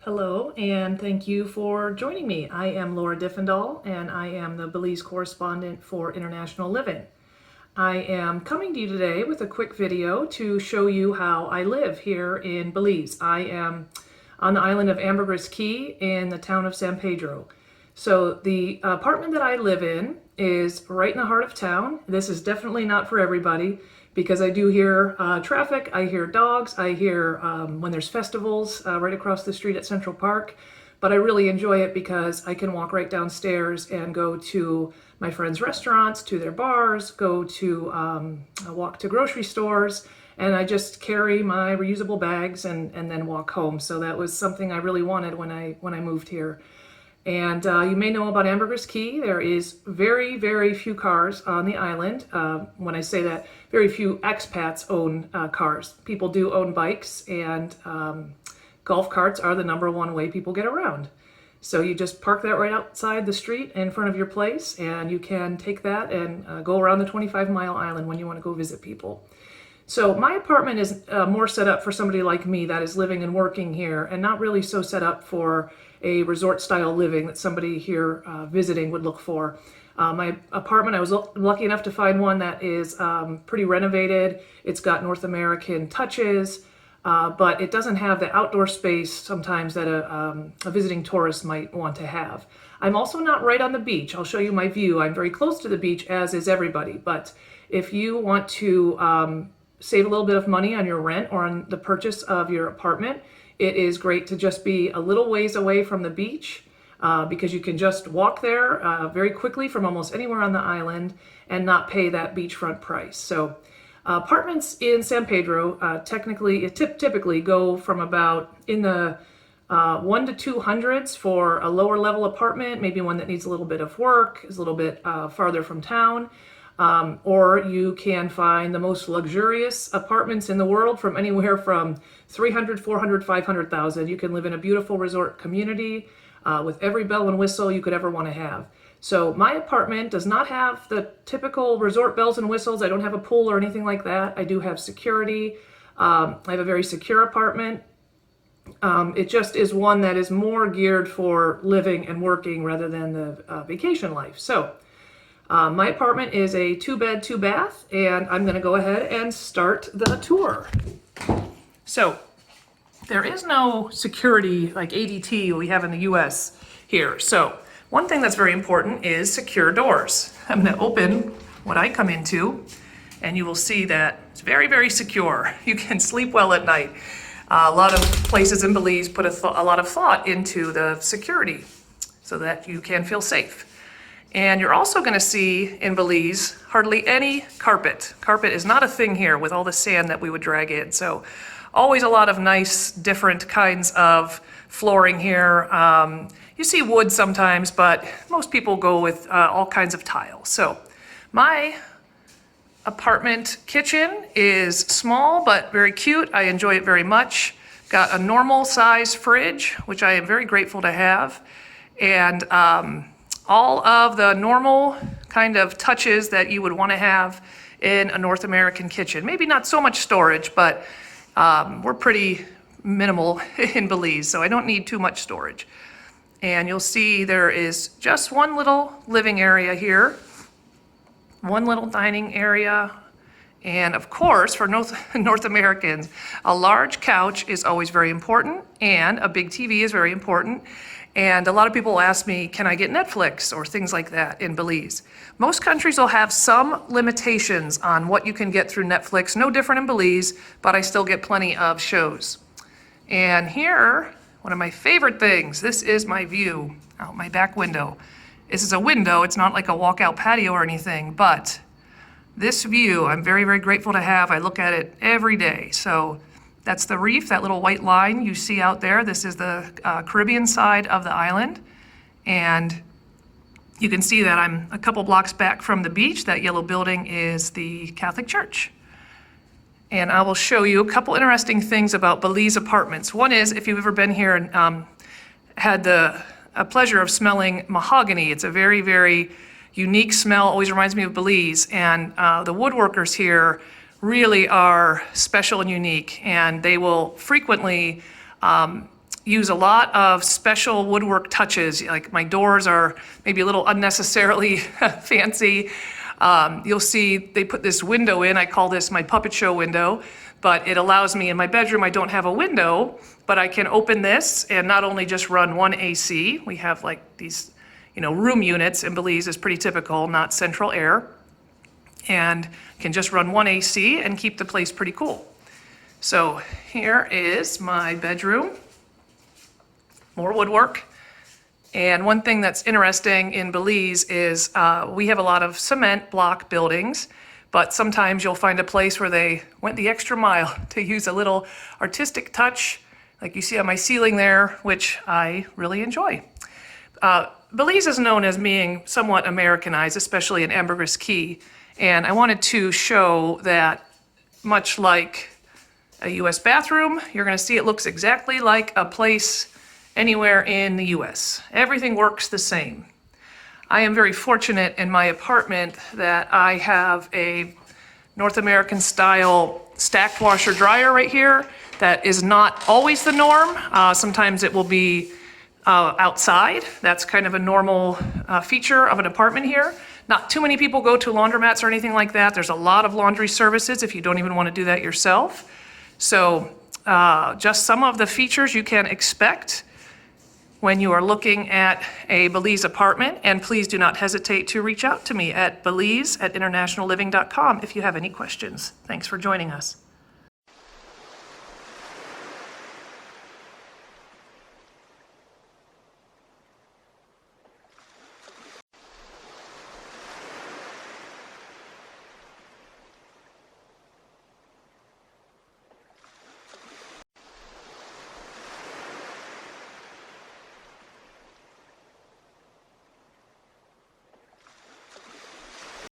Hello, and thank you for joining me. I am Laura Diffendal, and I am the Belize Correspondent for International Living. I am coming to you today with a quick video to show you how I live here in Belize. I am on the island of Ambergris Caye in the town of San Pedro. So the apartment that I live in is right in the heart of town. This is definitely not for everybody because I do hear traffic, I hear dogs, I hear when there's festivals right across the street at Central Park. But I really enjoy it because I can walk right downstairs and go to my friends' restaurants, to their bars, go to walk to grocery stores, and I just carry my reusable bags and then walk home. So that was something I really wanted when I moved here. And you may know about Ambergris Caye. There is very, very few cars on the island. When I say that, very few expats own cars. People do own bikes, and golf carts are the #1 way people get around. So you just park that right outside the street in front of your place, and you can take that and go around the 25-mile island when you want to go visit people. So my apartment is more set up for somebody like me that is living and working here, and not really so set up for a resort-style living that somebody here visiting would look for. My apartment, I was lucky enough to find one that is pretty renovated. It's got North American touches, but it doesn't have the outdoor space sometimes that a visiting tourist might want to have. I'm also not right on the beach. I'll show you my view. I'm very close to the beach, as is everybody. But if you want to save a little bit of money on your rent or on the purchase of your apartment, it is great to just be a little ways away from the beach because you can just walk there very quickly from almost anywhere on the island and not pay that beachfront price. So apartments in San Pedro typically go from about in the 1 to 200s for a lower level apartment, maybe one that needs a little bit of work, is a little bit farther from town. Or you can find the most luxurious apartments in the world from anywhere from 300, 400, 500,000. You can live in a beautiful resort community with every bell and whistle you could ever want to have. So my apartment does not have the typical resort bells and whistles. I don't have a pool or anything like that. I do have security. I have a very secure apartment. It just is one that is more geared for living and working rather than the vacation life. So my apartment is a 2-bed, 2-bath, and I'm going to go ahead and start the tour. So there is no security like ADT we have in the US here. So one thing that's very important is secure doors. I'm going to open what I come into, and you will see that it's very, very secure. You can sleep well at night. A lot of places in Belize put a lot of thought into the security so that you can feel safe. And you're also going to see in Belize hardly any carpet. Carpet is not a thing here with all the sand that we would drag in. So always a lot of nice, different kinds of flooring here. You see wood sometimes, but most people go with all kinds of tile. So my apartment kitchen is small but very cute. I enjoy it very much. Got a normal size fridge, which I am very grateful to have. And all of the normal kind of touches that you would want to have in a North American kitchen. Maybe not so much storage, but we're pretty minimal in Belize, so I don't need too much storage. And you'll see there is just one little living area here, one little dining area, and of course, for North Americans, a large couch is always very important, and a big TV is very important. And a lot of people ask me, can I get Netflix or things like that in Belize? Most countries will have some limitations on what you can get through Netflix. No different in Belize, but I still get plenty of shows. And here, one of my favorite things, this is my view out my back window. This is a window, it's not like a walkout patio or anything, but this view I'm very, very grateful to have. I look at it every day. So that's the reef, that little white line you see out there. This is the Caribbean side of the island. And you can see that I'm a couple blocks back from the beach. That yellow building is the Catholic Church. And I will show you a couple interesting things about Belize apartments. One is, if you've ever been here and had the pleasure of smelling mahogany, it's a very, very unique smell, always reminds me of Belize. And the woodworkers here really are special and unique, and they will frequently use a lot of special woodwork touches. Like my doors are maybe a little unnecessarily fancy. You'll see they put this window in. I call this my puppet show window, but it allows me in my bedroom. I don't have a window, but I can open this and not only just run one AC. We have like these, room units in Belize is pretty typical, not central air, and can just run one AC and keep the place pretty cool. So here is my bedroom. More woodwork. And one thing that's interesting in Belize is we have a lot of cement block buildings, but sometimes you'll find a place where they went the extra mile to use a little artistic touch, like you see on my ceiling there, which I really enjoy. Belize is known as being somewhat Americanized, especially in Ambergris Caye, and I wanted to show that much like a US bathroom, you're going to see it looks exactly like a place anywhere in the US. Everything works the same. I am very fortunate in my apartment that I have a North American style stacked washer dryer right here. That is not always the norm. Sometimes it will be outside. That's kind of a normal feature of an apartment here. Not too many people go to laundromats or anything like that. There's a lot of laundry services if you don't even want to do that yourself. So just some of the features you can expect when you are looking at a Belize apartment, and please do not hesitate to reach out to me at belize@internationalliving.com if you have any questions. Thanks for joining us.